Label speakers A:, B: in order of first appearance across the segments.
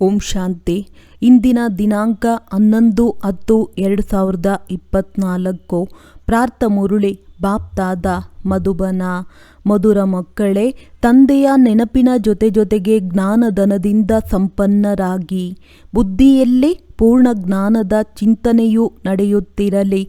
A: ಓಂ ಶಾಂತಿ. ಇಂದಿನ ದಿನಾಂಕ 11-10-2024. ಪ್ರಾರ್ಥ ಮುರುಳಿ ಬಾಪ್ತಾದ ಮಧುಬನ. ಮಧುರ ಮಕ್ಕಳೇ, ತಂದೆಯ ನೆನಪಿನ ಜೊತೆಗೆ ಜ್ಞಾನಧನದಿಂದ ಸಂಪನ್ನರಾಗಿ ಬುದ್ಧಿಯಲ್ಲಿ ಪೂರ್ಣ ಜ್ಞಾನದ ಚಿಂತನೆಯೂ ನಡೆಯುತ್ತಿರಲಿ.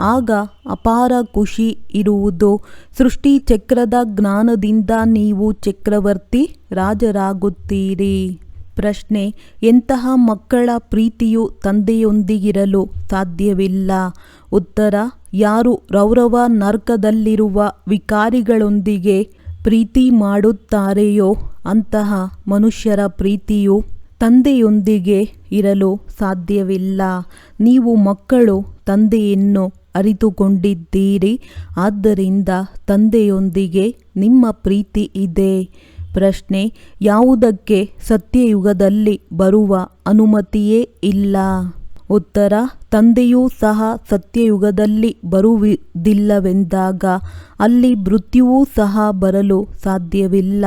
A: ಆಗ ಅಪಾರ ಖುಷಿ ಇರುವುದು. ಸೃಷ್ಟಿ ಚಕ್ರದ ಜ್ಞಾನದಿಂದ ನೀವು ಚಕ್ರವರ್ತಿ ರಾಜರಾಗುತ್ತೀರಿ. ಪ್ರಶ್ನೆ: ಎಂತಹ ಮಕ್ಕಳ ಪ್ರೀತಿಯು ತಂದೆಯೊಂದಿಗಿರಲು ಸಾಧ್ಯವಿಲ್ಲ? ಉತ್ತರ: ಯಾರು ರೌರವ ನರ್ಕದಲ್ಲಿರುವ ವಿಕಾರಿಗಳೊಂದಿಗೆ ಪ್ರೀತಿ ಮಾಡುತ್ತಾರೆಯೋ ಅಂತಹ ಮನುಷ್ಯರ ಪ್ರೀತಿಯು ತಂದೆಯೊಂದಿಗೆ ಇರಲು ಸಾಧ್ಯವಿಲ್ಲ. ನೀವು ಮಕ್ಕಳು ತಂದೆಯನ್ನು ಅರಿತುಕೊಂಡಿದ್ದೀರಿ, ಆದ್ದರಿಂದ ತಂದೆಯೊಂದಿಗೆ ನಿಮ್ಮ ಪ್ರೀತಿ ಇದೆ. ಪ್ರಶ್ನೆ: ಯಾವುದಕ್ಕೆ ಸತ್ಯಯುಗದಲ್ಲಿ ಬರುವ ಅನುಮತಿಯೇ ಇಲ್ಲ? ಉತ್ತರ: ತಂದೆಯೂ ಸಹ ಸತ್ಯಯುಗದಲ್ಲಿ ಬರುವುದಿಲ್ಲವೆಂದಾಗ ಅಲ್ಲಿ ಮೃತ್ಯುವೂ ಸಹ ಬರಲು ಸಾಧ್ಯವಿಲ್ಲ.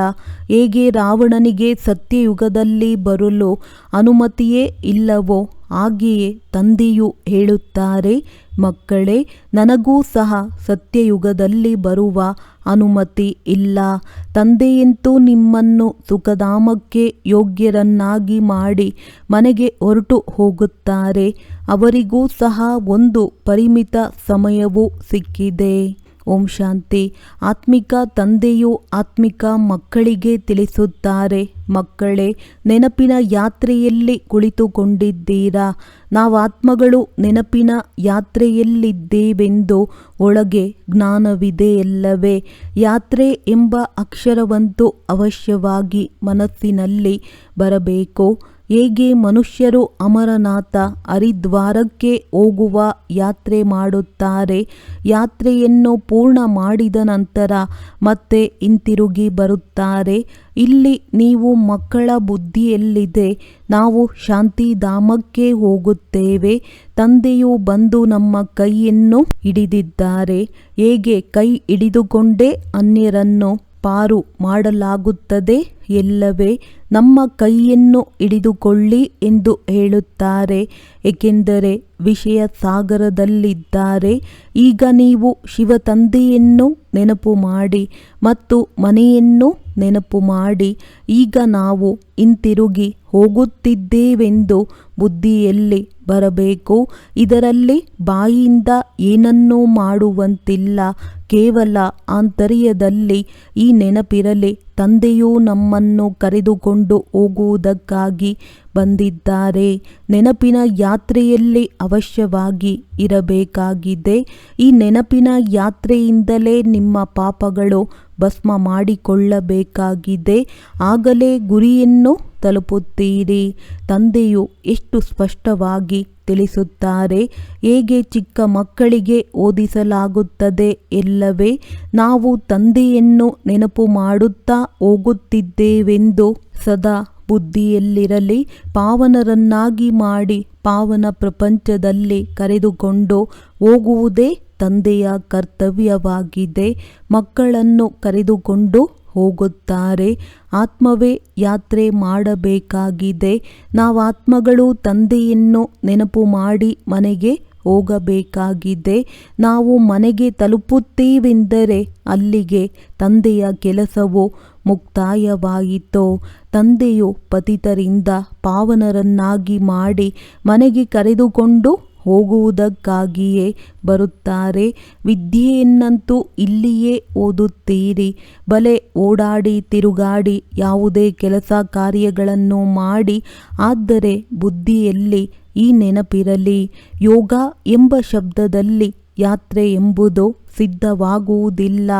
A: ಹೇಗೆ ರಾವಣನಿಗೆ ಸತ್ಯಯುಗದಲ್ಲಿ ಬರಲು ಅನುಮತಿಯೇ ಇಲ್ಲವೋ ಹಾಗೆಯೇ ತಂದೆಯು ಹೇಳುತ್ತಾರೆ, ಮಕ್ಕಳೇ, ನನಗೂ ಸಹ ಸತ್ಯಯುಗದಲ್ಲಿ ಬರುವ ಅನುಮತಿ ಇಲ್ಲ. ತಂದೆಯಂತೂ ನಿಮ್ಮನ್ನು ಸುಖಧಾಮಕ್ಕೆ ಯೋಗ್ಯರನ್ನಾಗಿ ಮಾಡಿ ಮನೆಗೆ ಹೊರಟು ಹೋಗುತ್ತಾರೆ. ಅವರಿಗೂ ಸಹ ಒಂದು ಪರಿಮಿತ ಸಮಯವೂ ಸಿಕ್ಕಿದೆ. ಓಂ ಶಾಂತಿ. ಆತ್ಮಿಕ ತಂದೆಯು ಆತ್ಮಿಕ ಮಕ್ಕಳಿಗೆ ತಿಳಿಸುತ್ತಾರೆ, ಮಕ್ಕಳೇ, ನೆನಪಿನ ಯಾತ್ರೆಯಲ್ಲಿ ಕುಳಿತುಕೊಂಡಿದ್ದೀರಾ. ನಾವಾತ್ಮಗಳು ನೆನಪಿನ ಯಾತ್ರೆಯಲ್ಲಿದ್ದೇವೆಂದು ಒಳಗೆ ಜ್ಞಾನವಿದೆಯಲ್ಲವೇ? ಯಾತ್ರೆ ಎಂಬ ಅಕ್ಷರವಂತೂ ಅವಶ್ಯವಾಗಿ ಮನಸ್ಸಿನಲ್ಲಿ ಬರಬೇಕು. ಹೇಗೆ ಮನುಷ್ಯರು ಅಮರನಾಥ ಹರಿದ್ವಾರಕ್ಕೆ ಹೋಗುವ ಯಾತ್ರೆ ಮಾಡುತ್ತಾರೆ, ಯಾತ್ರೆಯನ್ನು ಪೂರ್ಣ ಮಾಡಿದ ನಂತರ ಮತ್ತೆ ಹಿಂತಿರುಗಿ ಬರುತ್ತಾರೆ. ಇಲ್ಲಿ ನೀವು ಮಕ್ಕಳ ಬುದ್ಧಿಯಲ್ಲಿದೆ, ನಾವು ಶಾಂತಿಧಾಮಕ್ಕೆ ಹೋಗುತ್ತೇವೆ. ತಂದೆಯು ಬಂದು ನಮ್ಮ ಕೈಯನ್ನು ಹಿಡಿದಿದ್ದಾರೆ. ಹೇಗೆ ಕೈ ಹಿಡಿದುಕೊಂಡೇ ಅನ್ಯರನ್ನು ಪಾರು ಮಾಡಲಾಗುತ್ತದೆ ಎಲ್ಲವೇ? ನಮ್ಮ ಕೈಯನ್ನು ಹಿಡಿದುಕೊಳ್ಳಿ ಎಂದು ಹೇಳುತ್ತಾರೆ, ಏಕೆಂದರೆ ವಿಷಯ ಸಾಗರದಲ್ಲಿದ್ದಾರೆ. ಈಗ ನೀವು ಶಿವತಂದೆಯನ್ನು ನೆನಪು ಮಾಡಿ ಮತ್ತು ಮನೆಯನ್ನು ನೆನಪು ಮಾಡಿ. ಈಗ ನಾವು ಹಿಂತಿರುಗಿ ಹೋಗುತ್ತಿದ್ದೇವೆಂದು ಬುದ್ಧಿಯಲ್ಲಿ ಬರಬೇಕು. ಇದರಲ್ಲಿ ಬಾಯಿಯಿಂದ ಏನನ್ನೂ ಮಾಡುವಂತಿಲ್ಲ, ಕೇವಲ ಆಂತರ್ಯದಲ್ಲಿ ಈ ನೆನಪಿರಲಿ, ತಂದೆಯು ನಮ್ಮನ್ನು ಕರೆದುಕೊಂಡು ಹೋಗುವುದಕ್ಕಾಗಿ ಬಂದಿದ್ದಾರೆ. ನೆನಪಿನ ಯಾತ್ರೆಯಲ್ಲಿ ಅವಶ್ಯವಾಗಿ ಇರಬೇಕಾಗಿದೆ. ಈ ನೆನಪಿನ ಯಾತ್ರೆಯಿಂದಲೇ ನಿಮ್ಮ ಪಾಪಗಳು ಭಸ್ಮ ಮಾಡಿಕೊಳ್ಳಬೇಕಾಗಿದೆ. ಆಗಲೇ ಗುರಿಯನ್ನು ತಲುಪುತ್ತೀರಿ. ತಂದೆಯು ಎಷ್ಟು ಸ್ಪಷ್ಟವಾಗಿ ತಿಳಿಸುತ್ತಾರೆ, ಹೇಗೆ ಚಿಕ್ಕ ಮಕ್ಕಳಿಗೆ ಓದಿಸಲಾಗುತ್ತದೆ ಎಲ್ಲವೇ? ನಾವು ತಂದೆಯನ್ನು ನೆನಪು ಮಾಡುತ್ತಾ ಹೋಗುತ್ತಿದ್ದೇವೆಂದು ಸದಾ ಬುದ್ಧಿಯಲ್ಲಿರಲಿ. ಪಾವನರನ್ನಾಗಿ ಮಾಡಿ ಪಾವನ ಪ್ರಪಂಚದಲ್ಲಿ ಕರೆದುಕೊಂಡು ಹೋಗುವುದೇ ತಂದೆಯ ಕರ್ತವ್ಯವಾಗಿದೆ. ಮಕ್ಕಳನ್ನು ಕರೆದುಕೊಂಡು ಹೋಗುತ್ತಾರೆ. ಆತ್ಮವೇ ಯಾತ್ರೆ ಮಾಡಬೇಕಾಗಿದೆ. ನಾವಾತ್ಮಗಳು ತಂದೆಯನ್ನು ನೆನಪು ಮಾಡಿ ಮನೆಗೆ ಹೋಗಬೇಕಾಗಿದೆ. ನಾವು ಮನೆಗೆ ತಲುಪುತ್ತೇವೆಂದರೆ ಅಲ್ಲಿಗೆ ತಂದೆಯ ಕೆಲಸವು ಮುಕ್ತಾಯವಾಯಿತು. ತಂದೆಯು ಪತಿತರಿಂದ ಪಾವನರನ್ನಾಗಿ ಮಾಡಿ ಮನೆಗೆ ಕರೆದುಕೊಂಡು ಹೋಗುವುದಕ್ಕಾಗಿಯೇ ಬರುತ್ತಾರೆ. ವಿದ್ಯೆಯನ್ನಂತೂ ಇಲ್ಲಿಯೇ ಓದುತ್ತೀರಿ. ಬಲೆ ಓಡಾಡಿ ತಿರುಗಾಡಿ ಯಾವುದೇ ಕೆಲಸ ಕಾರ್ಯಗಳನ್ನು ಮಾಡಿ. ಆದರೆ ಬುದ್ಧಿಯಲ್ಲಿ ಈ ನೆನಪಿರಲಿ, ಯೋಗ ಎಂಬ ಶಬ್ದದಲ್ಲಿ ಯಾತ್ರೆ ಎಂಬುದು ಸಿದ್ಧವಾಗುವುದಿಲ್ಲ.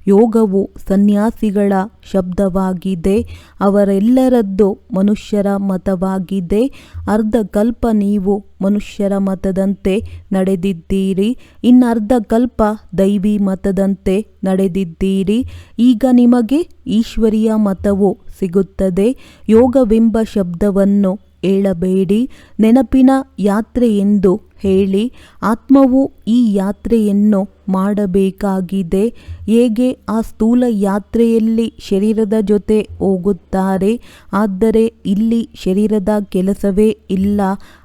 A: ಯೋಗವು ಸನ್ಯಾಸಿಗಳ ಶಬ್ದವಾಗಿದೆ. ಅವರೆಲ್ಲರದ್ದು ಮನುಷ್ಯರ ಮತವಾಗಿದೆ. ಅರ್ಧಕಲ್ಪ ನೀವು ಮನುಷ್ಯರ ಮತದಂತೆ ನಡೆದಿದ್ದೀರಿ, ಇನ್ನರ್ಧ ಕಲ್ಪ ದೈವಿ ಮತದಂತೆ ನಡೆದಿದ್ದೀರಿ. ಈಗ ನಿಮಗೆ ಈಶ್ವರಿಯ ಮತವು ಸಿಗುತ್ತದೆ. ಯೋಗವೆಂಬ ಶಬ್ದವನ್ನು ಹೇಳಬೇಡಿ, ನೆನಪಿನ ಯಾತ್ರೆ ಎಂದು ಹೇಳಿ. ಆತ್ಮವು ಈ ಯಾತ್ರೆಯನ್ನು ಮಾಡಬೇಕಾಗಿದೆ. ಹೇಗೆ ಆ ಸ್ಥೂಲ ಯಾತ್ರೆಯಲ್ಲಿ ಶರೀರದ ಜೊತೆ ಹೋಗುತ್ತಾರೆ, ಆದರೆ ಇಲ್ಲಿ ಶರೀರದ ಕೆಲಸವೇ ಇಲ್ಲ.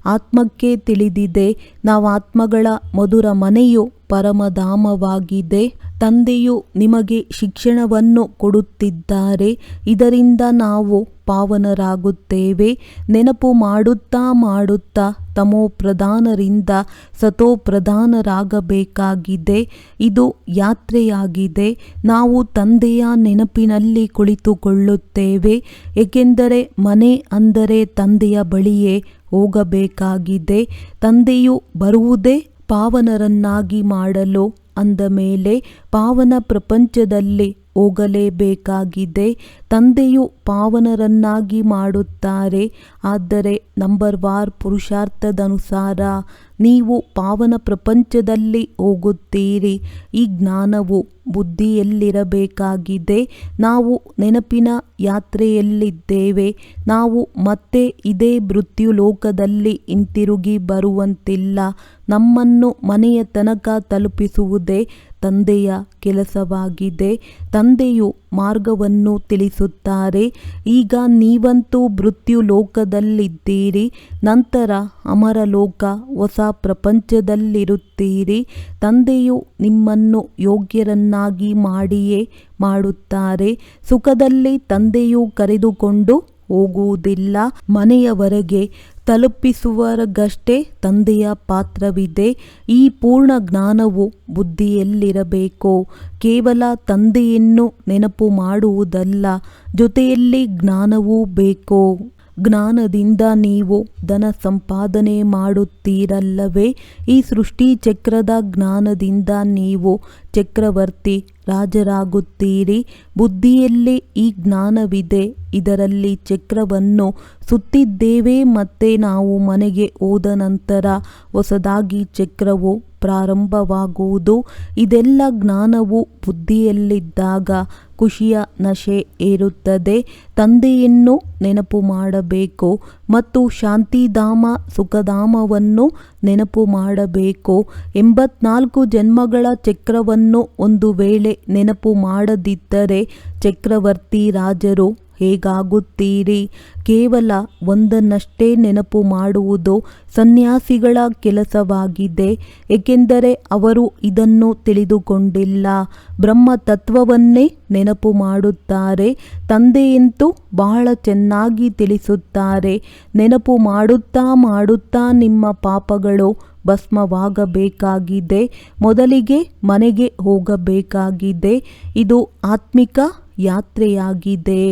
A: ಆತ್ಮಕ್ಕೆ ತಿಳಿದಿದೆ, ನಾವು ಆತ್ಮಗಳ ಮಧುರ ಮನೆಯು ಪರಮಧಾಮವಾಗಿದೆ. ತಂದೆಯು ನಿಮಗೆ ಶಿಕ್ಷಣವನ್ನು ಕೊಡುತ್ತಿದ್ದಾರೆ. ಇದರಿಂದ ನಾವು ಪಾವನರಾಗುತ್ತೇವೆ. ನೆನಪು ಮಾಡುತ್ತಾ ಮಾಡುತ್ತಾ ತಮೋ ಪ್ರಧಾನರಿಂದ ಸತೋ ಪ್ರಧಾನರಾಗಬೇಕಾಗಿದೆ. ಇದು ಯಾತ್ರೆಯಾಗಿದೆ. ನಾವು ತಂದೆಯ ನೆನಪಿನಲ್ಲಿ ಕುಳಿತುಕೊಳ್ಳುತ್ತೇವೆ, ಏಕೆಂದರೆ ಮನೆ ಅಂದರೆ ತಂದೆಯ ಬಳಿಯೇ ಹೋಗಬೇಕಾಗಿದೆ. ತಂದೆಯು ಬರುವುದೇ ಪಾವನರನ್ನಾಗಿ ಮಾಡಲು. ಅಂದ ಮೇಲೆ ಪಾವನ ಪ್ರಪಂಚದಲ್ಲಿ ಹೋಗಲೇಬೇಕಾಗಿದೆ. ತಂದೆಯು ಪಾವನರನ್ನಾಗಿ ಮಾಡುತ್ತಾರೆ. ಆದರೆ ನಂಬರ್ ವಾರ್ ಪುರುಷಾರ್ಥದನುಸಾರ ನೀವು ಪಾವನ ಪ್ರಪಂಚದಲ್ಲಿ ಹೋಗುತ್ತೀರಿ. ಈ ಜ್ಞಾನವು ಬುದ್ಧಿಯಲ್ಲಿರಬೇಕಾಗಿದೆ. ನಾವು ನೆನಪಿನ ಯಾತ್ರೆಯಲ್ಲಿದ್ದೇವೆ. ನಾವು ಮತ್ತೆ ಇದೇ ಮೃತ್ಯು ಲೋಕದಲ್ಲಿ ಹಿಂತಿರುಗಿ ಬರುವಂತಿಲ್ಲ. ನಮ್ಮನ್ನು ಮನೆಯ ತನಕ ತಲುಪಿಸುವುದೇ ತಂದೆಯ ಕೆಲಸವಾಗಿದೆ. ತಂದೆಯು ಮಾರ್ಗವನ್ನು ತಿಳಿಸುತ್ತಾರೆ. ಈಗ ನೀವಂತೂ ಮೃತ್ಯು ಲೋಕದಲ್ಲಿದ್ದೀರಿ, ನಂತರ ಅಮರಲೋಕ ಹೊಸ ಪ್ರಪಂಚದಲ್ಲಿರುತ್ತೀರಿ. ತಂದೆಯು ನಿಮ್ಮನ್ನು ಯೋಗ್ಯರನ್ನಾಗಿ ಮಾಡಿಯೇ ಮಾಡುತ್ತಾರೆ. ಸುಖದಲ್ಲಿ ತಂದೆಯು ಕರೆದುಕೊಂಡು ಹೋಗುವುದಿಲ್ಲ. ಮನೆಯವರೆಗೆ ತಲುಪಿಸುವವರಿಗಷ್ಟೇ ತಂದೆಯ ಪಾತ್ರವಿದೆ. ಈ ಪೂರ್ಣ ಜ್ಞಾನವು ಬುದ್ಧಿಯಲ್ಲಿರಬೇಕು. ಕೇವಲ ತಂದೆಯನ್ನು ನೆನಪು ಮಾಡುವುದಲ್ಲ, ಜೊತೆಯಲ್ಲಿ ಜ್ಞಾನವೂ ಬೇಕು. ಜ್ಞಾನದಿಂದ ನೀವು ಧನ ಸಂಪಾದನೆ ಮಾಡುತ್ತೀರಲ್ಲವೇ? ಈ ಸೃಷ್ಟಿ ಚಕ್ರದ ಜ್ಞಾನದಿಂದ ನೀವು ಚಕ್ರವರ್ತಿ ರಾಜರಾಗುತ್ತೀರಿ. ಬುದ್ಧಿಯಲ್ಲಿ ಈ ಜ್ಞಾನವಿದೆ. ಇದರಲ್ಲಿ ಚಕ್ರವನ್ನು ಸುತ್ತಿದ್ದೇವೆ. ಮತ್ತೆ ನಾವು ಮನೆಗೆ ಹೋದ ನಂತರ ಹೊಸದಾಗಿ ಚಕ್ರವು ಪ್ರಾರಂಭವಾಗುವುದು. ಇದೆಲ್ಲ ಜ್ಞಾನವು ಬುದ್ಧಿಯಲ್ಲಿದ್ದಾಗ ಖುಷಿಯ ನಶೆ ಏರುತ್ತದೆ. ತಂದೆಯನ್ನು ನೆನಪು ಮಾಡಬೇಕು ಮತ್ತು ಶಾಂತಿಧಾಮ ಸುಖಧಾಮವನ್ನು ನೆನಪು ಮಾಡಬೇಕು. 84 ಜನ್ಮಗಳ ಚಕ್ರವನ್ನು ಒಂದು ವೇಳೆ ನೆನಪು ಮಾಡದಿದ್ದರೆ ಚಕ್ರವರ್ತಿ ರಾಜರು ಹೇಗಾಗುತ್ತೀರಿ? ಕೇವಲ ಒಂದನ್ನಷ್ಟೇ ನೆನಪು ಮಾಡುವುದು ಸನ್ಯಾಸಿಗಳ ಕೆಲಸವಾಗಿದೆ, ಏಕೆಂದರೆ ಅವರು ಇದನ್ನು ತಿಳಿದುಕೊಂಡಿಲ್ಲ. ಬ್ರಹ್ಮ ತತ್ವವನ್ನೇ ನೆನಪು ಮಾಡುತ್ತಾರೆ. ತಂದೆಯಂತೂ ಬಹಳ ಚೆನ್ನಾಗಿ ತಿಳಿಸುತ್ತಾರೆ. ನೆನಪು ಮಾಡುತ್ತಾ ಮಾಡುತ್ತಾ ನಿಮ್ಮ ಪಾಪಗಳು ಭಸ್ಮವಾಗಬೇಕಾಗಿದೆ. ಮೊದಲಿಗೆ ಮನೆಗೆ ಹೋಗಬೇಕಾಗಿದೆ. ಇದು ಆತ್ಮಿಕ ಯಾತ್ರೆಯಾಗಿದೆ.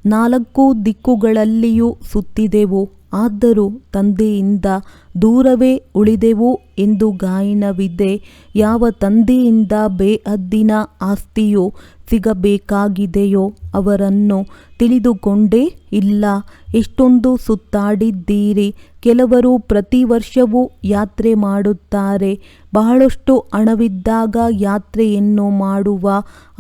A: 4 ದಿಕ್ಕುಗಳಲ್ಲಿಯೂ ಸುತ್ತಿದೆವು, ಆದರೂ ತಂದೆಯಿಂದ ದೂರವೇ ಉಳಿದೆವು ಎಂದು ಗಾಯನವಿದೆ. ಯಾವ ತಂದೆಯಿಂದ ಬೇಹದ್ದಿನ ಆಸ್ತಿಯು ಸಿಗಬೇಕಾಗಿದೆಯೋ ಅವರನ್ನು ತಿಳಿದುಕೊಂಡೇ ಇಲ್ಲ. ಎಷ್ಟೊಂದು ಸುತ್ತಾಡಿದ್ದೀರಿ. ಕೆಲವರು ಪ್ರತಿ ವರ್ಷವೂ ಯಾತ್ರೆ ಮಾಡುತ್ತಾರೆ. ಬಹಳಷ್ಟು ಹಣವಿದ್ದಾಗ ಯಾತ್ರೆಯನ್ನು ಮಾಡುವ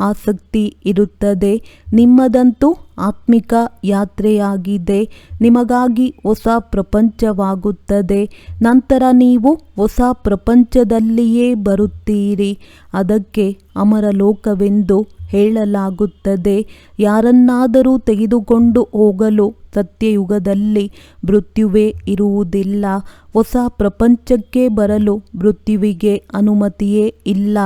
A: ಆಸಕ್ತಿ ಇರುತ್ತದೆ. ನಿಮ್ಮದಂತೂ ಆತ್ಮಿಕ ಯಾತ್ರೆಯಾಗಿದೆ. ನಿಮಗಾಗಿ ಹೊಸ ಪ್ರಪಂಚವಾಗುತ್ತದೆ. ನಂತರ ನೀವು ಹೊಸ ಪ್ರಪಂಚದಲ್ಲಿಯೇ ಬರುತ್ತೀರಿ. ಅದಕ್ಕೆ ಅಮರಲೋಕವೆಂದು ಹೇಳಲಾಗುತ್ತದೆ. ಯಾರನ್ನಾದರೂ ತೆಗೆದುಕೊಂಡು ಹೋಗಲು ಸತ್ಯಯುಗದಲ್ಲಿ ಮೃತ್ಯುವೇ ಇರುವುದಿಲ್ಲ. ಹೊಸ ಪ್ರಪಂಚಕ್ಕೆ ಬರಲು ಮೃತ್ಯುವಿಗೆ ಅನುಮತಿಯೇ ಇಲ್ಲ.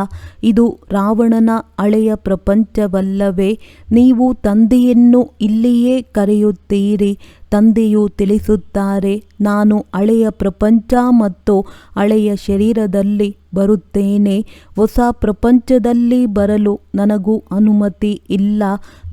A: ಇದು ರಾವಣನ ಹಳೆಯ ಪ್ರಪಂಚವಲ್ಲವೇ? ನೀವು ತಂದೆಯನ್ನು ಇಲ್ಲಿಯೇ ಕರೆಯುತ್ತೀರಿ. ತಂದೆಯು ತಿಳಿಸುತ್ತಾರೆ, ನಾನು ಹಳೆಯ ಪ್ರಪಂಚ ಮತ್ತು ಹಳೆಯ ಶರೀರದಲ್ಲಿ ಬರುತ್ತೇನೆ. ಹೊಸ ಪ್ರಪಂಚದಲ್ಲಿ ಬರಲು ನನಗೂ ಅನುಮತಿ ಇಲ್ಲ.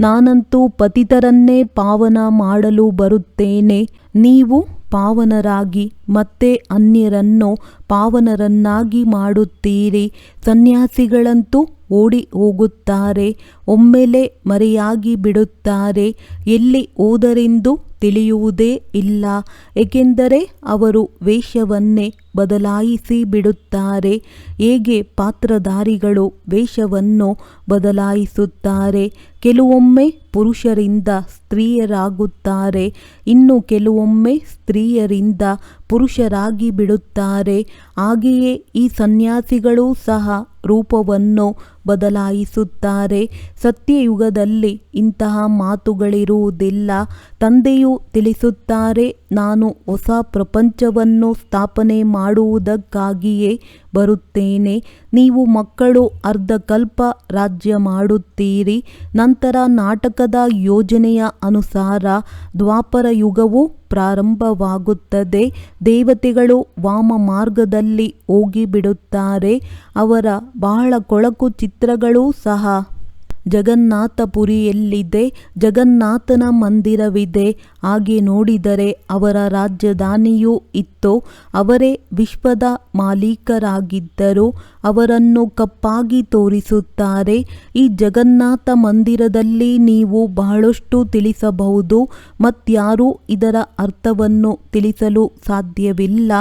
A: ನಾನಂತೂ ಪತಿತರನ್ನೇ ಪಾವನ ಮಾಡಲು ಬರುತ್ತೇನೆ. ನೀವು ಪಾವನರಾಗಿ ಮತ್ತೆ ಅನ್ಯರನ್ನು ಪಾವನರನ್ನಾಗಿ ಮಾಡುತ್ತೀರಿ. ಸನ್ಯಾಸಿಗಳಂತೂ ಓಡಿ ಹೋಗುತ್ತಾರೆ, ಒಮ್ಮೆಲೆ ಮರೆಯಾಗಿ ಬಿಡುತ್ತಾರೆ. ಎಲ್ಲಿ ಹೋದರೆಂದು ತಿಳಿಯುವುದೇ ಇಲ್ಲ, ಏಕೆಂದರೆ ಅವರು ವೇಷವನ್ನೇ ಬದಲಾಯಿಸಿ ಬಿಡುತ್ತಾರೆ. ಹೇಗೆ ಪಾತ್ರಧಾರಿಗಳು ವೇಷವನ್ನು ಬದಲಾಯಿಸುತ್ತಾರೆ. ಕೆಲವೊಮ್ಮೆ ಪುರುಷರಿಂದ ಸ್ತ್ರೀಯರಾಗುತ್ತಾರೆ, ಇನ್ನು ಕೆಲವೊಮ್ಮೆ ಸ್ತ್ರೀಯರಿಂದ ಪುರುಷರಾಗಿ ಬಿಡುತ್ತಾರೆ. ಹಾಗೆಯೇ ಈ ಸನ್ಯಾಸಿಗಳು ಸಹ ರೂಪವನ್ನು ಬದಲಾಯಿಸುತ್ತಾರೆ. ಸತ್ಯಯುಗದಲ್ಲಿ ಇಂತಹ ಮಾತುಗಳಿರುವುದಿಲ್ಲ. ತಂದೆಯು ತಿಳಿಸುತ್ತಾರೆ, ನಾನು ಹೊಸ ಪ್ರಪಂಚವನ್ನು ಸ್ಥಾಪನೆ ಮಾಡುವುದಕ್ಕಾಗಿಯೇ ಬರುತ್ತೇನೆ. ನೀವು ಮಕ್ಕಳು ಅರ್ಧಕಲ್ಪ ರಾಜ್ಯ ಮಾಡುತ್ತೀರಿ. ನಂತರ ನಾಟಕದ ಯೋಜನೆಯ ಅನುಸಾರ ದ್ವಾಪರ ಯುಗವು ಪ್ರಾರಂಭವಾಗುತ್ತದೆ. ದೇವತೆಗಳು ವಾಮ ಮಾರ್ಗದಲ್ಲಿ ಹೋಗಿಬಿಡುತ್ತಾರೆ. ಅವರ ಬಹಳ ಕೊಳಕು ಚಿತ್ರಗಳೂ ಸಹ ಜಗನ್ನಾಥಪುರಿಯಲ್ಲಿದೆ. ಜಗನ್ನಾಥನ ಮಂದಿರವಿದೆ. ಹಾಗೆ ನೋಡಿದರೆ ಅವರ ರಾಜಧಾನಿಯೂ ಇತ್ತು. ಅವರೇ ವಿಶ್ವದ ಮಾಲೀಕರಾಗಿದ್ದರು. ಅವರನ್ನು ಕಪ್ಪಾಗಿ ತೋರಿಸುತ್ತಾರೆ. ಈ ಜಗನ್ನಾಥ ಮಂದಿರದಲ್ಲಿ ನೀವು ಬಹಳಷ್ಟು ತಿಳಿಸಬಹುದು. ಮತ್ಯಾರೂ ಇದರ ಅರ್ಥವನ್ನು ತಿಳಿಸಲು ಸಾಧ್ಯವಿಲ್ಲ.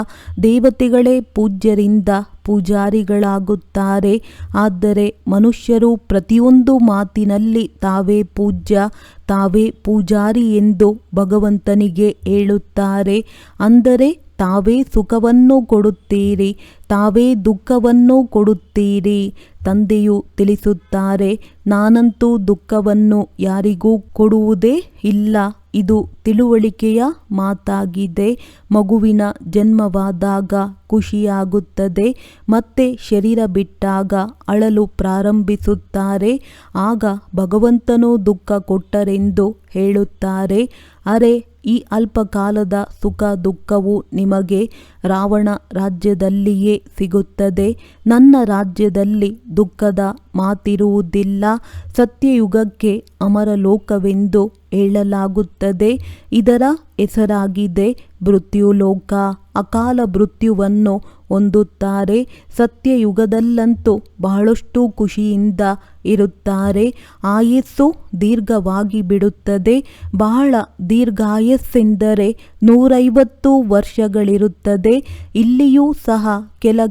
A: ದೇವತೆಗಳೇ ಪೂಜ್ಯರಿಂದ ಪೂಜಾರಿಗಳಾಗುತ್ತಾರೆ. ಆದರೆ ಮನುಷ್ಯರು ಪ್ರತಿಯೊಂದು ಮಾತಿನಲ್ಲಿ ತಾವೇ ಪೂಜ್ಯ, ತಾವೇ ಪೂಜಾರಿ ಎಂದು ಭಗವಂತನಿಗೆ ಹೇಳುತ್ತಾರೆ. ಅಂದರೆ ತಾವೇ ಸುಖವನ್ನು ಕೊಡುತ್ತೀರಿ, ತಾವೇ ದುಃಖವನ್ನು ಕೊಡುತ್ತೀರಿ. ತಂದೆಯು ತಿಳಿಸುತ್ತಾರೆ, ನಾನಂತೂ ದುಃಖವನ್ನು ಯಾರಿಗೂ ಕೊಡುವುದೇ ಇಲ್ಲ. ಇದು ತಿಳುವಳಿಕೆಯ ಮಾತಾಗಿದೆ. ಮಗುವಿನ ಜನ್ಮವಾದಾಗ ಖುಷಿಯಾಗುತ್ತದೆ. ಮತ್ತೆ ಶರೀರ ಬಿಟ್ಟಾಗ ಅಳಲು ಪ್ರಾರಂಭಿಸುತ್ತಾರೆ. ಆಗ ಭಗವಂತನು ದುಃಖ ಕೊಟ್ಟರೆಂದು ಹೇಳುತ್ತಾರೆ. ಅರೆ, ಈ ಅಲ್ಪಕಾಲದ ಸುಖ ದುಃಖವು ನಿಮಗೆ ರಾವಣ ರಾಜ್ಯದಲ್ಲಿಯೇ ಸಿಗುತ್ತದೆ. ನನ್ನ ರಾಜ್ಯದಲ್ಲಿ ದುಃಖದ ಮಾತಿರುವುದಿಲ್ಲ. ಸತ್ಯಯುಗಕ್ಕೆ ಅಮರಲೋಕವೆಂದು ಹೇಳಲಾಗುತ್ತದೆ. ಇದರ ಹೆಸರಾಗಿದೆ ಮೃತ್ಯುಲೋಕ. ಅಕಾಲ ಮೃತ್ಯುವನ್ನು ಹೊಂದುತ್ತಾರೆ. ಸತ್ಯಯುಗದಲ್ಲಂತೂ ಬಹಳಷ್ಟು ಖುಷಿಯಿಂದ ಇರುತ್ತಾರೆ. ಆಯಸ್ಸು ದೀರ್ಘವಾಗಿ ಬಿಡುತ್ತದೆ. ಬಹಳ ದೀರ್ಘಾಯಸ್ಸೆಂದರೆ 150 ವರ್ಷಗಳಿರುತ್ತದೆ. ಇಲ್ಲಿಯೂ ಸಹ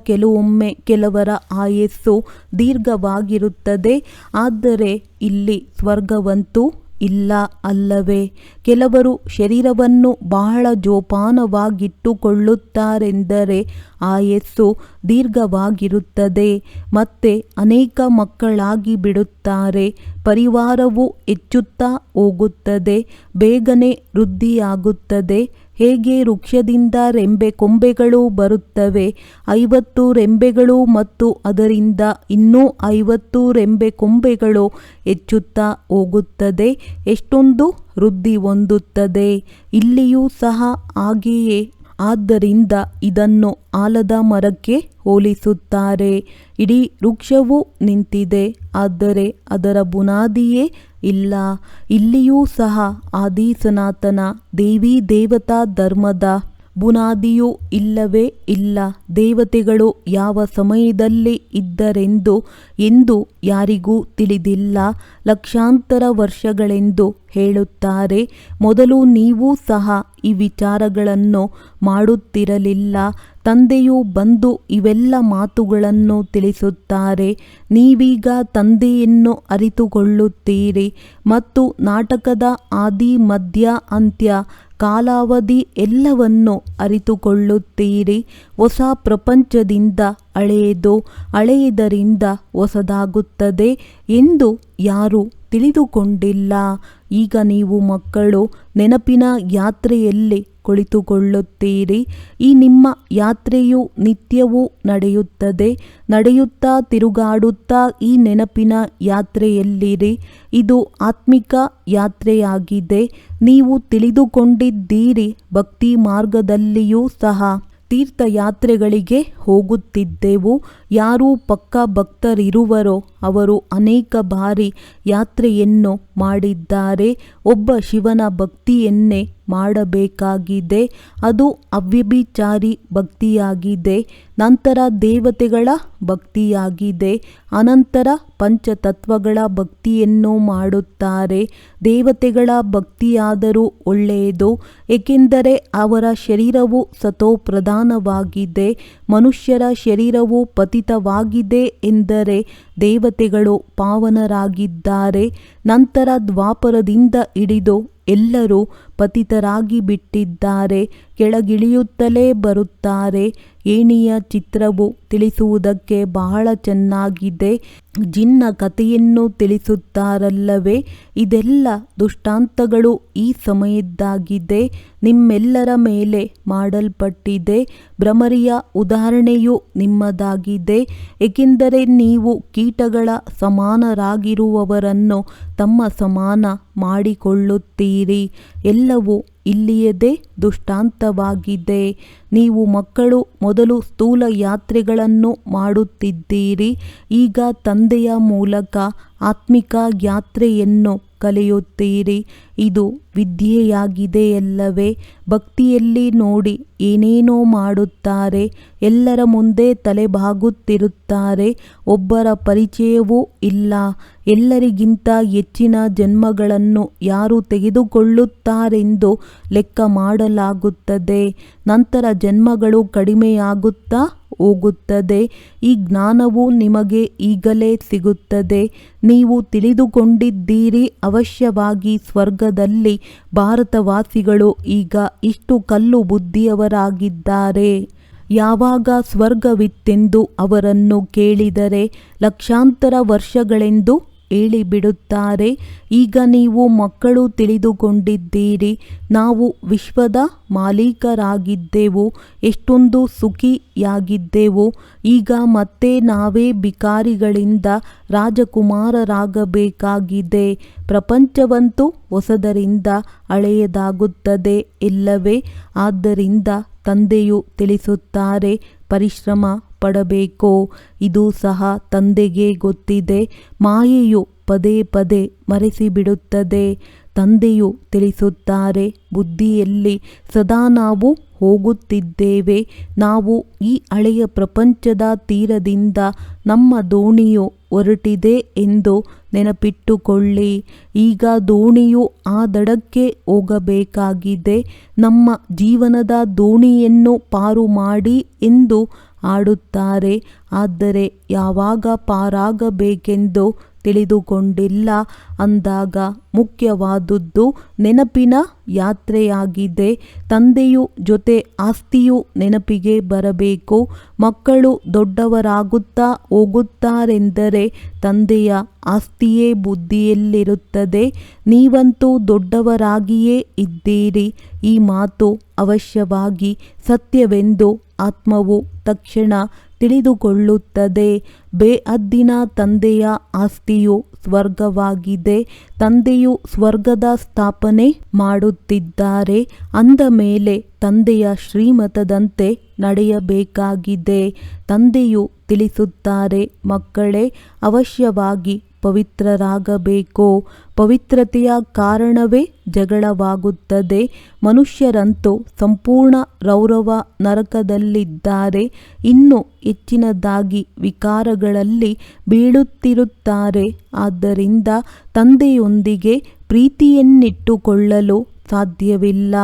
A: ಕೆಲವೊಮ್ಮೆ ಕೆಲವರ ಆಯಸ್ಸು ದೀರ್ಘವಾಗಿರುತ್ತದೆ. ಆದರೆ ಇಲ್ಲಿ ಸ್ವರ್ಗವಂತೂ ಇಲ್ಲ ಅಲ್ಲವೇ? ಕೆಲವರು ಶರೀರವನ್ನು ಬಹಳ ಜೋಪಾನವಾಗಿಟ್ಟುಕೊಳ್ಳುತ್ತಾರೆಂದರೆ ಆಯಸ್ಸು ದೀರ್ಘವಾಗಿರುತ್ತದೆ. ಮತ್ತೆ ಅನೇಕ ಮಕ್ಕಳಾಗಿ ಬಿಡುತ್ತಾರೆ. ಪರಿವಾರವು ಹೆಚ್ಚುತ್ತಾ ಹೋಗುತ್ತದೆ. ಬೇಗನೆ ವೃದ್ಧಿಯಾಗುತ್ತದೆ. ಹೇಗೆ ವೃಕ್ಷದಿಂದ ರೆಂಬೆ ಕೊಂಬೆಗಳು ಬರುತ್ತವೆ, 50 ರೆಂಬೆಗಳು ಮತ್ತು ಅದರಿಂದ ಇನ್ನೂ 50 ರೆಂಬೆ ಕೊಂಬೆಗಳು ಹೆಚ್ಚುತ್ತಾ ಹೋಗುತ್ತದೆ. ಎಷ್ಟೊಂದು ವೃದ್ಧಿ ಹೊಂದುತ್ತದೆ. ಇಲ್ಲಿಯೂ ಸಹ ಹಾಗೆಯೇ. ಆದ್ದರಿಂದ ಇದನ್ನು ಆಲದ ಮರಕ್ಕೆ ಹೋಲಿಸುತ್ತಾರೆ. ಇಡೀ ವೃಕ್ಷವು ನಿಂತಿದೆ, ಆದರೆ ಅದರ ಬುನಾದಿಯೇ ಇಲ್ಲ. ಇಲ್ಲಿಯೂ ಸಹ ಆದಿ ಸನಾತನ ದೇವಿ ದೇವತಾ ಧರ್ಮದ ಬುನಾದಿಯೂ ಇಲ್ಲವೇ ಇಲ್ಲ. ದೇವತೆಗಳು ಯಾವ ಸಮಯದಲ್ಲಿ ಇದ್ದರೆಂದು ಎಂದು ಯಾರಿಗೂ ತಿಳಿದಿಲ್ಲ. ಲಕ್ಷಾಂತರ ವರ್ಷಗಳೆಂದು ಹೇಳುತ್ತಾರೆ. ಮೊದಲು ನೀವು ಸಹ ಈ ವಿಚಾರಗಳನ್ನು ಮಾಡುತ್ತಿರಲಿಲ್ಲ. ತಂದೆಯು ಬಂದು ಇವೆಲ್ಲ ಮಾತುಗಳನ್ನು ತಿಳಿಸುತ್ತಾರೆ. ನೀವೀಗ ತಂದೆಯನ್ನು ಅರಿತುಕೊಳ್ಳುತ್ತೀರಿ ಮತ್ತು ನಾಟಕದ ಆದಿ ಮಧ್ಯ ಅಂತ್ಯ ಕಾಲಾವಧಿ ಎಲ್ಲವನ್ನು ಅರಿತುಕೊಳ್ಳುತ್ತೀರಿ. ಹೊಸ ಪ್ರಪಂಚದಿಂದ ಹಳೆಯದು, ಹಳೆಯದರಿಂದ ಹೊಸದಾಗುತ್ತದೆ ಎಂದು ಯಾರೂ ತಿಳಿದುಕೊಂಡಿಲ್ಲ. ಈಗ ನೀವು ಮಕ್ಕಳು ನೆನಪಿನ ಯಾತ್ರೆಯಲ್ಲಿ ಕುಳಿತುಕೊಳ್ಳುತ್ತೀರಿ. ಈ ನಿಮ್ಮ ಯಾತ್ರೆಯು ನಿತ್ಯವೂ ನಡೆಯುತ್ತದೆ. ನಡೆಯುತ್ತಾ ತಿರುಗಾಡುತ್ತಾ ಈ ನೆನಪಿನ ಯಾತ್ರೆಯಲ್ಲಿರಿ. ಇದು ಆತ್ಮಿಕ ಯಾತ್ರೆಯಾಗಿದೆ. ನೀವು ತಿಳಿದುಕೊಂಡಿದ್ದೀರಿ. ಭಕ್ತಿ ಮಾರ್ಗದಲ್ಲಿಯೂ ಸಹ ತೀರ್ಥಯಾತ್ರೆಗಳಿಗೆ ಹೋಗುತ್ತಿದ್ದೆವು. ಯಾರು ಪಕ್ಕಾ ಭಕ್ತರಿರುವರೋ ಅವರು ಅನೇಕ ಬಾರಿ ಯಾತ್ರೆಯನ್ನು ಮಾಡಿದ್ದಾರೆ. ಒಬ್ಬ ಶಿವನ ಭಕ್ತಿಯನ್ನೇ ಮಾಡಬೇಕಾಗಿದೆ. ಅದು ಅವ್ಯಭಿಚಾರಿ ಭಕ್ತಿಯಾಗಿದೆ. ನಂತರ ದೇವತೆಗಳ ಭಕ್ತಿಯಾಗಿದೆ. ಅನಂತರ ಪಂಚತತ್ವಗಳ ಭಕ್ತಿಯನ್ನು ಮಾಡುತ್ತಾರೆ. ದೇವತೆಗಳ ಭಕ್ತಿಯಾದರೂ ಒಳ್ಳೆಯದು, ಏಕೆಂದರೆ ಅವರ ಶರೀರವು ಸತೋಪ್ರಧಾನವಾಗಿದೆ. ಮನುಷ್ಯರ ಶರೀರವು ಪತಿತವಾಗಿದೆ ಎಂದರೆ ದೇವತೆಗಳು ಪಾವನರಾಗಿದ್ದಾರೆ. ನಂತರ ದ್ವಾಪರದಿಂದ ಹಿಡಿದು ಎಲ್ಲರೂ ಪತಿತರಾಗಿ ಬಿಟ್ಟಿದ್ದಾರೆ, ಕೆಳಗಿಳಿಯುತ್ತಲೇ ಬರುತ್ತಾರೆ. ಏಣಿಯ ಚಿತ್ರವು ತಿಳಿಸುವುದಕ್ಕೆ ಬಹಳ ಚೆನ್ನಾಗಿದೆ. ಜಿನ್ನ ಕಥೆಯನ್ನು ತಿಳಿಸುತ್ತಾರಲ್ಲವೇ? ಇದೆಲ್ಲ ದುಷ್ಟಾಂತಗಳು ಈ ಸಮಯದ್ದಾಗಿದೆ. ನಿಮ್ಮೆಲ್ಲರ ಮೇಲೆ ಮಾಡಲ್ಪಟ್ಟಿದೆ. ಭ್ರಮರಿಯ ಉದಾಹರಣೆಯು ನಿಮ್ಮದಾಗಿದೆ, ಏಕೆಂದರೆ ನೀವು ಕೀಟಗಳ ಸಮಾನರಾಗಿರುವವರನ್ನು ತಮ್ಮ ಸಮಾನ ಮಾಡಿಕೊಳ್ಳುತ್ತೀರಿ. ಎಲ್ಲವೂ ಇಲ್ಲಿಯದೇ ದುಷ್ಟಾಂತವಾಗಿದೆ. ನೀವು ಮಕ್ಕಳು ಮೊದಲು ಸ್ಥೂಲ ಯಾತ್ರೆಗಳನ್ನು ಮಾಡುತ್ತಿದ್ದೀರಿ. ಈಗ ತಂದೆಯ ಮೂಲಕ ಆತ್ಮಿಕ ಯಾತ್ರೆಯನ್ನು ಕಲಿಯುತ್ತೀರಿ. ಇದು ವಿದ್ಯೆಯಾಗಿದೆಯಲ್ಲವೇ? ಭಕ್ತಿಯಲ್ಲಿ ನೋಡಿ ಏನೇನೋ ಮಾಡುತ್ತಾರೆ. ಎಲ್ಲರ ಮುಂದೆ ತಲೆಬಾಗುತ್ತಿರುತ್ತಾರೆ. ಒಬ್ಬರ ಪರಿಚಯವೂ ಇಲ್ಲ. ಎಲ್ಲರಿಗಿಂತ ಹೆಚ್ಚಿನ ಜನ್ಮಗಳನ್ನು ಯಾರು ತೆಗೆದುಕೊಳ್ಳುತ್ತಾರೆಂದು ಲೆಕ್ಕ ಮಾಡಲಾಗುತ್ತದೆ. ನಂತರ ಜನ್ಮಗಳು ಕಡಿಮೆಯಾಗುತ್ತಾ ಹೋಗುತ್ತದೆ. ಈ ಜ್ಞಾನವು ನಿಮಗೆ ಈಗಲೇ ಸಿಗುತ್ತದೆ. ನೀವು ತಿಳಿದುಕೊಂಡಿದ್ದೀರಿ, ಅವಶ್ಯವಾಗಿ ಸ್ವರ್ಗದಲ್ಲಿ ಭಾರತವಾಸಿಗಳು ಈಗ ಇಷ್ಟು ಕಲ್ಲು ಬುದ್ಧಿಯವರಾಗಿದ್ದಾರೆ. ಯಾವಾಗ ಸ್ವರ್ಗವಿತ್ತೆಂದು ಅವರನ್ನು ಕೇಳಿದರೆ ಲಕ್ಷಾಂತರ ವರ್ಷಗಳೆಂದು ಹೇಳಿಬಿಡುತ್ತಾರೆ. ಈಗ ನೀವು ಮಕ್ಕಳು ತಿಳಿದುಕೊಂಡಿದ್ದೀರಿ, ನಾವು ವಿಶ್ವದ ಮಾಲೀಕರಾಗಿದ್ದೆವು, ಎಷ್ಟೊಂದು ಸುಖಿಯಾಗಿದ್ದೆವು. ಈಗ ಮತ್ತೆ ನಾವೇ ಭಿಕಾರಿಗಳಿಂದ ರಾಜಕುಮಾರರಾಗಬೇಕಾಗಿದೆ. ಪ್ರಪಂಚವಂತೂ ಹೊಸದರಿಂದ ಹಳೆಯದಾಗುತ್ತದೆ ಇಲ್ಲವೇ? ಆದ್ದರಿಂದ ತಂದೆಯು ತಿಳಿಸುತ್ತಾರೆ, ಪರಿಶ್ರಮ ಪಡಬೇಕು. ಇದು ಸಹ ತಂದೆಗೆ ಗೊತ್ತಿದೆ. ಮಾಯೆಯು ಪದೇ ಪದೇ ಮರೆಸಿಬಿಡುತ್ತದೆ. ತಂದೆಯು ತಿಳಿಸುತ್ತಾರೆ, ಬುದ್ಧಿಯಲ್ಲಿ ಸದಾ ನಾವು ಹೋಗುತ್ತಿದ್ದೇವೆ. ನಾವು ಈ ಹಳೆಯ ಪ್ರಪಂಚದ ತೀರದಿಂದ ನಮ್ಮ ದೋಣಿಯು ಹೊರಟಿದೆ ಎಂದು ನೆನಪಿಟ್ಟುಕೊಳ್ಳಿ. ಈಗ ದೋಣಿಯು ಆ ದಡಕ್ಕೆ ಹೋಗಬೇಕಾಗಿದೆ. ನಮ್ಮ ಜೀವನದ ದೋಣಿಯನ್ನು ಪಾರು ಮಾಡಿ ಎಂದು ಆಡುತ್ತಾರೆ. ಆದರೆ ಯಾವಾಗ ಪಾರಾಗಬೇಕೆಂದು ತಿಳಿದುಕೊಂಡಿಲ್ಲ ಅಂದಾಗ ಮುಖ್ಯವಾದುದು ನೆನಪಿನ ಯಾತ್ರೆಯಾಗಿದೆ. ತಂದೆಯು ಜೊತೆ ಆಸ್ತಿಯು ನೆನಪಿಗೆ ಬರಬೇಕು. ಮಕ್ಕಳು ದೊಡ್ಡವರಾಗುತ್ತಾ ಹೋಗುತ್ತಾರೆಂದರೆ ತಂದೆಯ ಆಸ್ತಿಯೇ ಬುದ್ಧಿಯಲ್ಲಿರುತ್ತದೆ. ನೀವಂತೂ ದೊಡ್ಡವರಾಗಿಯೇ ಇದ್ದೀರಿ. ಈ ಮಾತು ಅವಶ್ಯವಾಗಿ ಸತ್ಯವೆಂದು ಆತ್ಮವು ತಕ್ಷಣ ತಿಳಿದುಕೊಳ್ಳುತ್ತದೆ. ಬೇಹದ್ದಿನ ತಂದೆಯ ಆಸ್ತಿಯು ಸ್ವರ್ಗವಾಗಿದೆ. ತಂದೆಯು ಸ್ವರ್ಗದ ಸ್ಥಾಪನೆ ಮಾಡುತ್ತಿದ್ದಾರೆ. ಅಂದ ಮೇಲೆ ತಂದೆಯ ಶ್ರೀಮತದಂತೆ ನಡೆಯಬೇಕಾಗಿದೆ. ತಂದೆಯು ತಿಳಿಸುತ್ತಾರೆ, ಮಕ್ಕಳೇ, ಅವಶ್ಯವಾಗಿ ಪವಿತ್ರರಾಗಬೇಕು. ಪವಿತ್ರತೆಯ ಕಾರಣವೇ ಜಗಳವಾಗುತ್ತದೆ. ಮನುಷ್ಯರಂತೂ ಸಂಪೂರ್ಣ ರೌರವ ನರಕದಲ್ಲಿದ್ದಾರೆ. ಇನ್ನೂ ಹೆಚ್ಚಿನದಾಗಿ ವಿಕಾರಗಳಲ್ಲಿ ಬೀಳುತ್ತಿರುತ್ತಾರೆ. ಆದ್ದರಿಂದ ತಂದೆಯೊಂದಿಗೆ ಪ್ರೀತಿಯನ್ನಿಟ್ಟುಕೊಳ್ಳಲು ಸಾಧ್ಯವಿಲ್ಲ.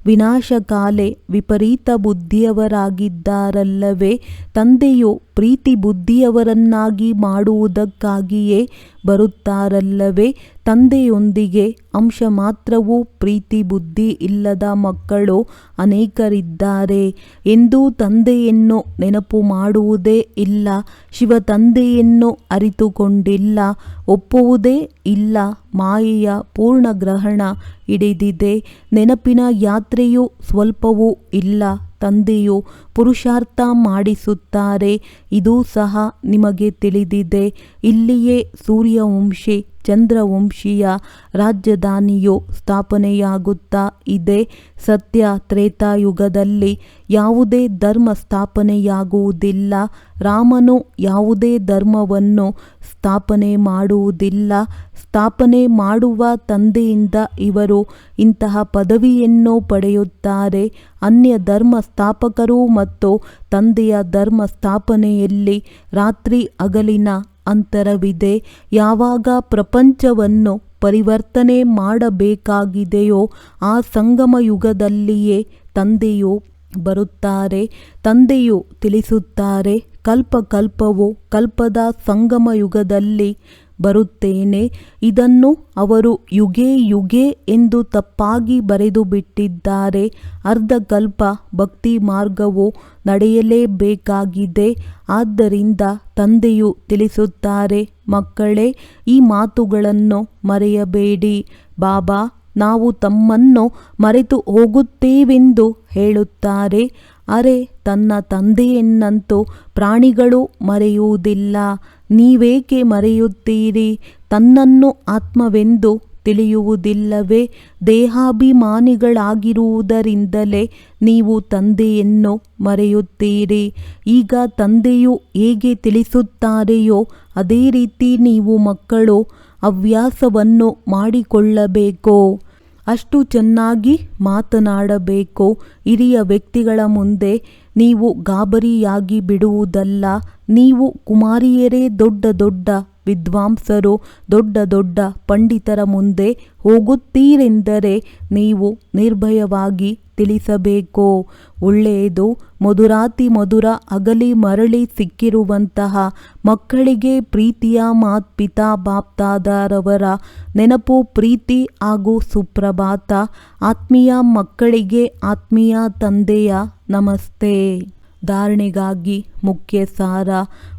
A: ವಿನಾಶಕಾಲೆ ವಿಪರೀತ ಬುದ್ಧಿಯವರಾಗಿದ್ದಾರಲ್ಲವೇ? ತಂದೆಯು ಪ್ರೀತಿ ಬುದ್ಧಿಯವರನ್ನಾಗಿ ಮಾಡುವುದಕ್ಕಾಗಿಯೇ ಬರುತ್ತಾರಲ್ಲವೇ? ತಂದೆಯೊಂದಿಗೆ ಅಂಶ ಮಾತ್ರವೂ ಪ್ರೀತಿ ಬುದ್ಧಿ ಇಲ್ಲದ ಮಕ್ಕಳು ಅನೇಕರಿದ್ದಾರೆ ಎಂದು ತಂದೆಯನ್ನು ನೆನಪು ಮಾಡುವುದೇ ಇಲ್ಲ. ಶಿವ ತಂದೆಯನ್ನು ಅರಿತುಕೊಂಡಿಲ್ಲ, ಒಪ್ಪುವುದೇ ಇಲ್ಲ. ಮಾಯೆಯ ಪೂರ್ಣಗ್ರಹಣ ಹಿಡಿದಿದೆ. ನೆನಪಿನ ಯಾತ್ರೆಯು ಸ್ವಲ್ಪವೂ ಇಲ್ಲ. ತಂದೆಯು ಪುರುಷಾರ್ಥ ಮಾಡಿಸುತ್ತಾರೆ. ಇದೂ ಸಹ ನಿಮಗೆ ತಿಳಿದಿದೆ. ಇಲ್ಲಿಯೇ ಸೂರ್ಯವಂಶಿ ಚಂದ್ರವಂಶೀಯ ರಾಜಧಾನಿಯು ಸ್ಥಾಪನೆಯಾಗುತ್ತಾ ಇದೆ. ಸತ್ಯ ತ್ರೇತಾಯುಗದಲ್ಲಿ ಯಾವುದೇ ಧರ್ಮ ಸ್ಥಾಪನೆಯಾಗುವುದಿಲ್ಲ. ರಾಮನು ಯಾವುದೇ ಧರ್ಮವನ್ನು ಸ್ಥಾಪನೆ ಮಾಡುವುದಿಲ್ಲ. ಸ್ಥಾಪನೆ ಮಾಡುವ ತಂದೆಯಿಂದ ಇವರು ಇಂತಹ ಪದವಿಯನ್ನು ಪಡೆಯುತ್ತಾರೆ. ಅನ್ಯ ಧರ್ಮ ಸ್ಥಾಪಕರು ಮತ್ತು ತಂದೆಯ ಧರ್ಮ ಸ್ಥಾಪನೆಯಲ್ಲಿ ರಾತ್ರಿ ಹಗಲಿನ ಅಂತರವಿದೆ. ಯಾವಾಗ ಪ್ರಪಂಚವನ್ನು ಪರಿವರ್ತನೆ ಮಾಡಬೇಕಾಗಿದೆಯೋ ಆ ಸಂಗಮ ಯುಗದಲ್ಲಿಯೇ ತಂದೆಯು ಬರುತ್ತಾರೆ. ತಂದೆಯು ತಿಳಿಸುತ್ತಾರೆ, ಕಲ್ಪವು ಕಲ್ಪದ ಸಂಗಮ ಯುಗದಲ್ಲಿ ಬರುತ್ತೇನೆ. ಇದನ್ನು ಅವರು ಯುಗೆ ಎಂದು ತಪ್ಪಾಗಿ ಬರೆದು ಬಿಟ್ಟಿದ್ದಾರೆ. ಅರ್ಧಕಲ್ಪ ಭಕ್ತಿ ಮಾರ್ಗವು ನಡೆಯಲೇಬೇಕಾಗಿದೆ. ಆದ್ದರಿಂದ ತಂದೆಯು ತಿಳಿಸುತ್ತಾರೆ, ಮಕ್ಕಳೇ, ಈ ಮಾತುಗಳನ್ನು ಮರೆಯಬೇಡಿ. ಬಾಬಾ ನಾವು ತಮ್ಮನ್ನು ಮರೆತು ಹೋಗುತ್ತೇವೆಂದು ಹೇಳುತ್ತಾರೆ. ಅರೆ, ತನ್ನ ತಂದೆಯನ್ನಂತೂ ಪ್ರಾಣಿಗಳು ಮರೆಯುವುದಿಲ್ಲ. ನೀವೇಕೆ ಮರೆಯುತ್ತೀರಿ? ತನ್ನನ್ನು ಆತ್ಮವೆಂದು ತಿಳಿಯುವುದಿಲ್ಲವೇ? ದೇಹಾಭಿಮಾನಿಗಳಾಗಿರುವುದರಿಂದಲೇ ನೀವು ತಂದೆಯನ್ನು ಮರೆಯುತ್ತೀರಿ. ಈಗ ತಂದೆಯು ಹೇಗೆ ತಿಳಿಸುತ್ತಾರೆಯೋ ಅದೇ ರೀತಿ ನೀವು ಮಕ್ಕಳು ಹವ್ಯಾಸವನ್ನು ಮಾಡಿಕೊಳ್ಳಬೇಕು. ಅಷ್ಟು ಚೆನ್ನಾಗಿ ಮಾತನಾಡಬೇಕು. ಹಿರಿಯ ವ್ಯಕ್ತಿಗಳ ಮುಂದೆ ನೀವು ಗಾಬರಿಯಾಗಿ ಬಿಡುವುದಲ್ಲ. ನೀವು ಕುಮಾರಿಯರೇ ದೊಡ್ಡ ದೊಡ್ಡ ವಿದ್ವಾಂಸರು, ದೊಡ್ಡ ದೊಡ್ಡ ಪಂಡಿತರ ಮುಂದೆ ಹೋಗುತ್ತೀರೆಂದರೆ ನೀವು ನಿರ್ಭಯವಾಗಿ ತಿಳಿಸಬೇಕು. ಒಳ್ಳೆಯದು. ಮಧುರಾತಿ ಮಧುರ ಅಗಲಿ ಮರಳಿ ಸಿಕ್ಕಿರುವಂತಹ ಮಕ್ಕಳಿಗೆ ಪ್ರೀತಿಯ ಪಿತಾ ಬಾಪ್ದಾದರವರ ನೆನಪು, ಪ್ರೀತಿ ಹಾಗೂ ಸುಪ್ರಭಾತ. ಆತ್ಮೀಯ ಮಕ್ಕಳಿಗೆ ಆತ್ಮೀಯ ತಂದೆಯ ನಮಸ್ತೆ. ಧಾರಣೆಗಾಗಿ ಮುಖ್ಯ ಸಾರ.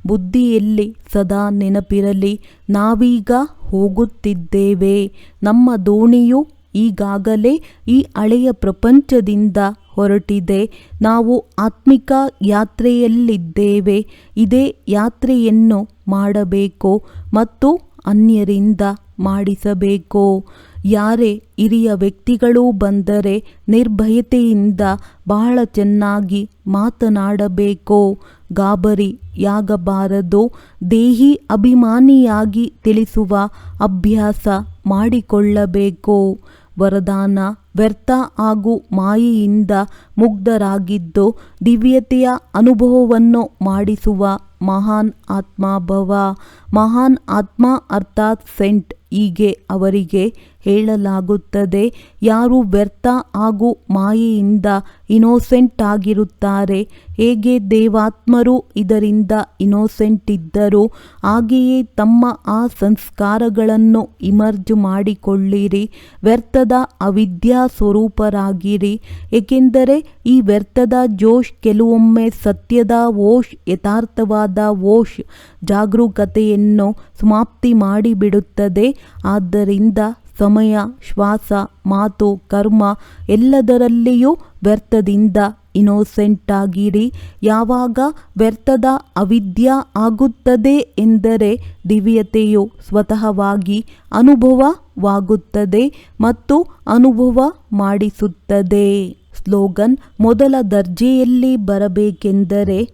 A: ಬುದ್ಧಿಯಲ್ಲಿ ಸದಾ ನೆನಪಿರಲಿ, ನಾವೀಗ ಹೋಗುತ್ತಿದ್ದೇವೆ. ನಮ್ಮ ದೋಣಿಯು ಈಗಾಗಲೇ ಈ ಹಳೆಯ ಪ್ರಪಂಚದಿಂದ ಹೊರಟಿದೆ. ನಾವು ಆತ್ಮಿಕ ಯಾತ್ರೆಯಲ್ಲಿದ್ದೇವೆ. ಇದೇ ಯಾತ್ರೆಯನ್ನು ಮಾಡಬೇಕು ಮತ್ತು ಅನ್ಯರಿಂದ ಮಾಡಿಸಬೇಕು. ಯಾರೇ ಹಿರಿಯ ವ್ಯಕ್ತಿಗಳು ಬಂದರೆ ನಿರ್ಭಯತೆಯಿಂದ ಬಹಳ ಚೆನ್ನಾಗಿ ಮಾತನಾಡಬೇಕು. ಗಾಬರಿಯಾಗಬಾರದು. ದೇಹಿ ಅಭಿಮಾನಿಯಾಗಿ ತಿಳಿಸುವ ಅಭ್ಯಾಸ ಮಾಡಿಕೊಳ್ಳಬೇಕು. ವರದಾನ: ವ್ಯರ್ಥ ಹಾಗೂ ಮಾಯೆಯಿಂದ ಮುಗ್ಧರಾಗಿದ್ದು ದಿವ್ಯತೆಯ ಅನುಭವವನ್ನು ಮಾಡಿಸುವ ಮಹಾನ್ ಆತ್ಮಭವ. ಮಹಾನ್ ಆತ್ಮ ಅರ್ಥಾತ್ ಸೆಂಟ್. ಹೀಗೆ ಅವರಿಗೆ ಹೇಳಲಾಗುತ್ತದೆ. ಯಾರು ವ್ಯರ್ಥ ಹಾಗೂ ಮಾಯೆಯಿಂದ ಇನೋಸೆಂಟ್ ಆಗಿರುತ್ತಾರೆ, ಹೇಗೆ ದೇವಾತ್ಮರು ಇದರಿಂದ ಇನೋಸೆಂಟ್ ಇದ್ದರು, ಹಾಗೆಯೇ ತಮ್ಮ ಆ ಸಂಸ್ಕಾರಗಳನ್ನು ಇಮರ್ಜ್ ಮಾಡಿಕೊಳ್ಳಿರಿ. ವ್ಯರ್ಥದ ಅವಿದ್ಯಾ ಸ್ವರೂಪರಾಗಿರಿ. ಏಕೆಂದರೆ ಈ ವ್ಯರ್ಥದ ಜೋಶ್ ಕೆಲವೊಮ್ಮೆ ಸತ್ಯದ ಓಶ್, ಯಥಾರ್ಥವಾದ ಓಶ್ ಜಾಗರೂಕತೆಯನ್ನು ಸಮಾಪ್ತಿ ಮಾಡಿಬಿಡುತ್ತದೆ. ಆದ್ದರಿಂದ ಸಮಯ, ಶ್ವಾಸ, ಮಾತು, ಕರ್ಮ ಎಲ್ಲದರಲ್ಲಿಯೂ ವ್ಯರ್ಥದಿಂದ ಇನೋಸೆಂಟ್ ಆಗಿರಿ. ಯಾವಾಗ ವ್ಯರ್ಥದ ಅವಿದ್ಯಾ ಆಗುತ್ತದೆ ಎಂದರೆ ದಿವ್ಯತೆಯು ಸ್ವತಃವಾಗಿ ಅನುಭವವಾಗುತ್ತದೆ ಮತ್ತು ಅನುಭವ ಮಾಡಿಸುತ್ತದೆ. ಸ್ಲೋಗನ್: ಮೊದಲ ದರ್ಜೆಯಲ್ಲಿ ಬರಬೇಕೆಂದರೆ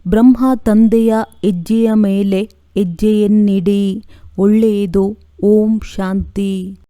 A: ಬ್ರಹ್ಮ ತಂದೆಯ ಹೆಜ್ಜೆಯ ಮೇಲೆ ಹೆಜ್ಜೆಯನ್ನಿಡಿ. ಒಳ್ಳೆಯದು. ಓಂ ಶಾಂತಿ.